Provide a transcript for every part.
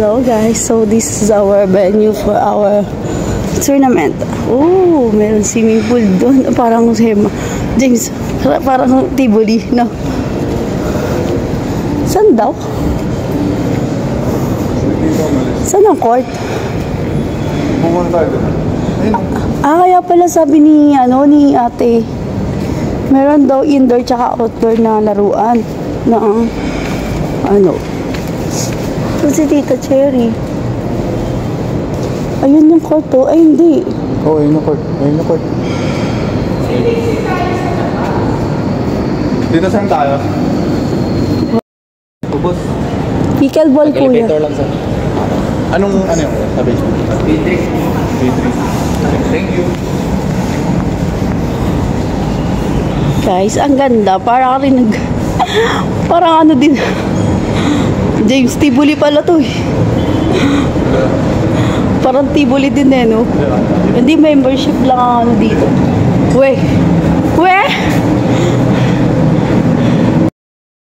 Hello guys, so this is our venue for our tournament. Oh, meron swimming pool doon. Parang James, parang Tivoli, no? Saan daw? Saan ang court? Kaya pala sabi ni ate, meron daw indoor tsaka outdoor na laruan na si Tita Cherry. Ayun yung court, oh. Ay, hindi. Oo, ayun yung court. Ayun yung court. Dito saan tayo? Ubos. Pickleball, kuya. Elevator lang sa... Ano yung sabi? B3. Thank you. Guys, ang ganda. Parang rin parang din. James, Tivoli pala to eh. Parang Tivoli din eh, no? Hindi, membership lang ang dito. We!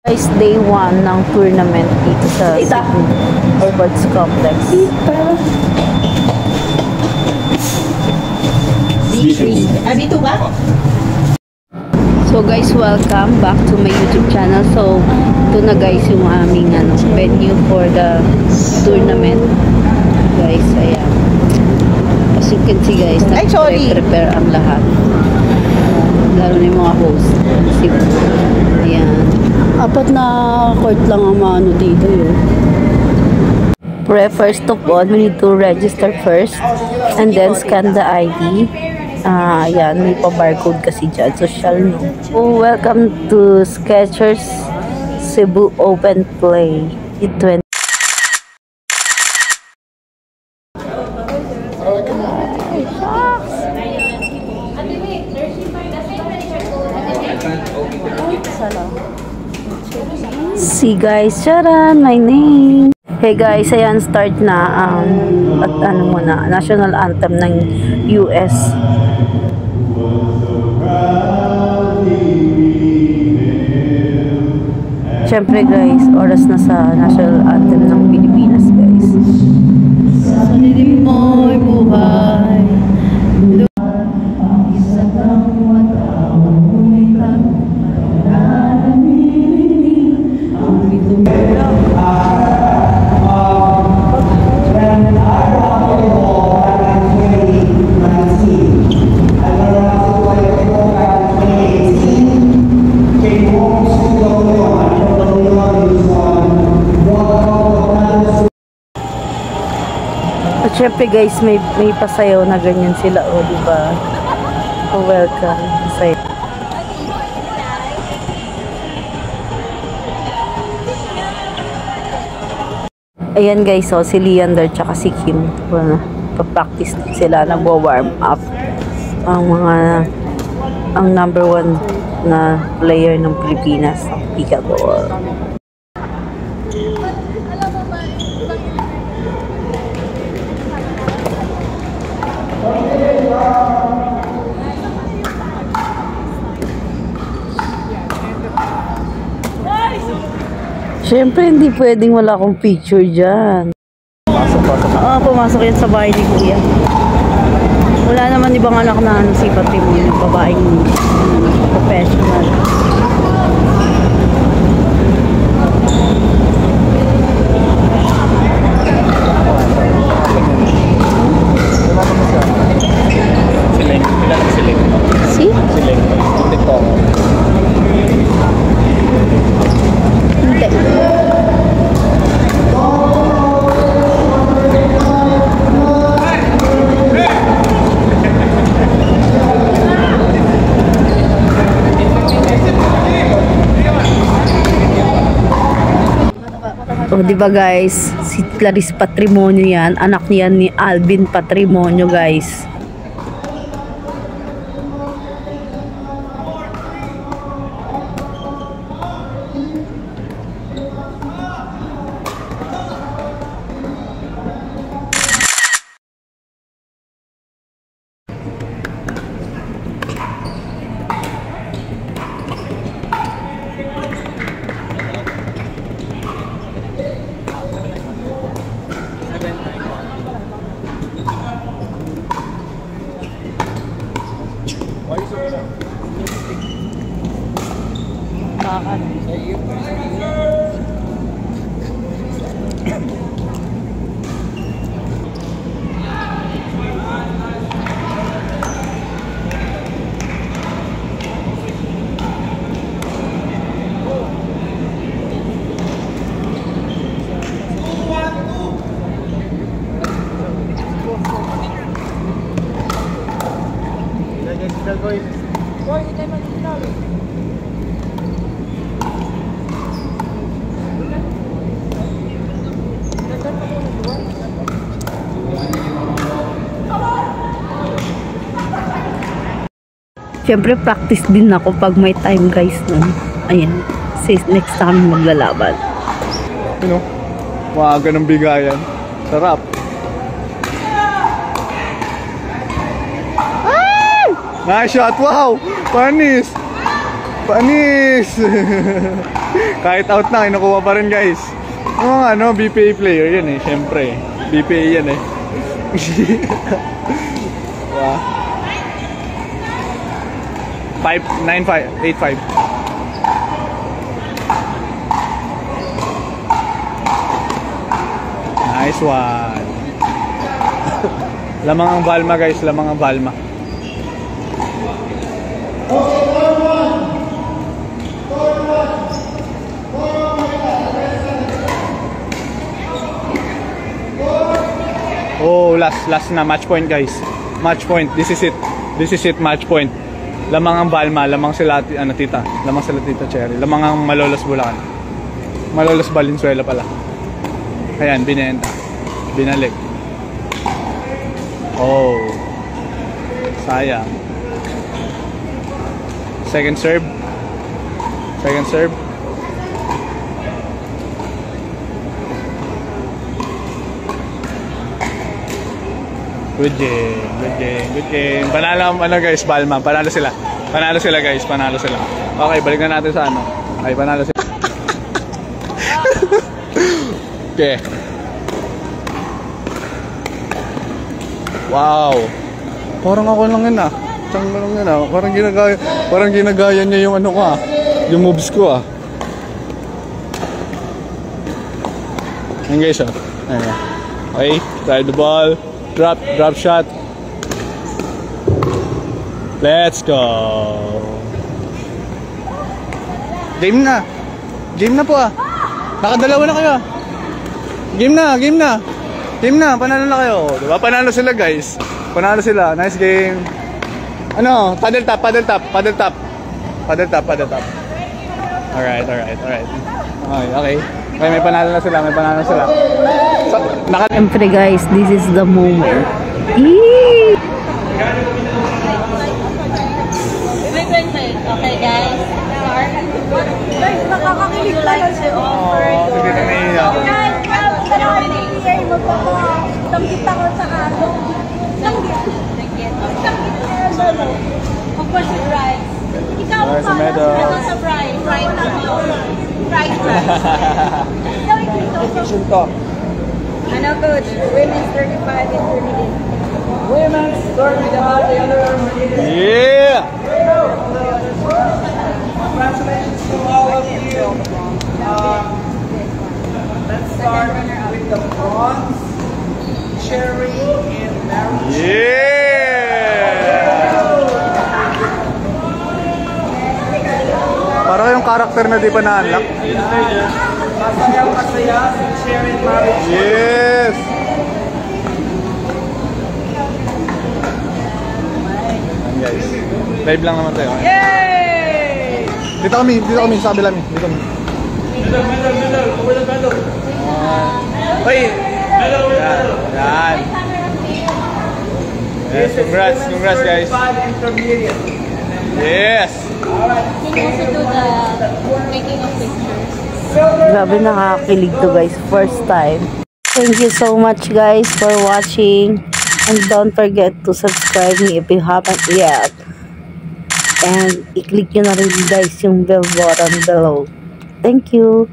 Guys, day 1 ng tournament dito sa Sports Complex. B2 ba? So guys, welcome back to my YouTube channel. So, ito na guys yung aming venue for the tournament. Guys, ayan. As you can see guys, nag-prepare ang lahat. Lalo na yung mga host. Ayan. 4 na court lang ang dito yun. First of all, we need to register first and then scan the ID. Yan, may pa-barcode kasi dyan. Social, no? Oh, welcome to Skechers Cebu Open Play 20. See guys, charan, my name. Hey guys, ayan, start na at national anthem ng US. Siyempre guys, oras na sa national anthem ng Pilipinas guys. Sa dilim mo'y buhay. Siyempre guys, may pasayaw na ganyan sila, o diba? Oh, welcome. Sayaw. Ayan guys, si Leander tsaka si Kim. Pa-practice sila, nagwa-warm up. Ang number 1 na player ng Pilipinas, pickleball. Siyempre, hindi pwedeng wala akong picture dyan. Pumasok yan sa bahay ni Kuya. Wala naman ibang anak na sipatin mo yung babaeng professional. Si? Oh, di ba guys? Si Clarice Patrimonio yan. Anak niyan ni Alvin Patrimonio, guys. Siyempre, practice din ako pag may time guys nun. Ayan. Since next time maglalaban. You know, mga ganong bigayan. Sarap. Nice shot! Wow! Panis! Panis! Kahit out na, kinukuha pa rin guys. Ano, BPA player yan eh. Siyempre, BPA yan eh. Wow. 9-5, 8-5. Nice one. Lamang ang Balma guys, lamang ang Balma. Oh, last na match point guys. Match point. This is it. This is it, match point. Lamang ang Balma, lamang sila tita. Lamang sila Tita Cherry. Lamang ang Malolos Bulacan. Malolos Valenzuela pala. Ayan, binenta. Binalik. Oh. Sayang. Second serve. Second serve. Good game, good game, good game. Panalo ano guys, Balma. Panalo sila. Panalo sila guys, panalo sila. Okay, balik na natin sa ano. Ay, panalo sila. Okay. Wow. Parang ako lang yun ah. Parang lang yun ah. Parang ginagaya niya yung ano ko ah. Yung moves ko ah. Ayan guys ah. Ayan. Okay, try the ball. Drop shot. Let's go. Game na. Game na po ah. Nakadalawa na kayo. Game na, game na. Game na, panalo na kayo. Diba? Panalo sila guys. Panalo sila. Nice game. Ano? Paddle tap, paddle tap, paddle tap. Paddle tap, paddle tap. Alright. Okay, may panalo na sila, may panalo na sila. So, Siyempre guys, this is the moment. Eee! Okay guys. Guys, nakakakilig pala si offer. hindi na naiiyak. Guys, magpapatanggit ako sa ano. Tanggit na ano. Kapag si Bryce. Ikaw Bryce pa. Meadow. Ano sa Bryce? Bryce ano? Bryce. Ikaw ito. Ano coach? Women's 35 intermediate. Women's start with the hot intermediate. Yeah! Congratulations to all of you. Let's start with the bronze, Cherry and Mary. Yeah! Para yung character na di pa na-unlock. Masaya si Cherry and Mary. Yes! Ayan guys. Live lang naman tayo. Yay! Dito kami sa kabila mi. Dito kami. Hoy! Yan. Yes, congrats guys. Intermediate. Yes! Can you also do the making of pictures? Grabe, nakakakilig to guys. First time. Thank you so much guys for watching. And don't forget to subscribe me if you haven't yet. And i-click nyo na rin guys yung bell button below. Thank you.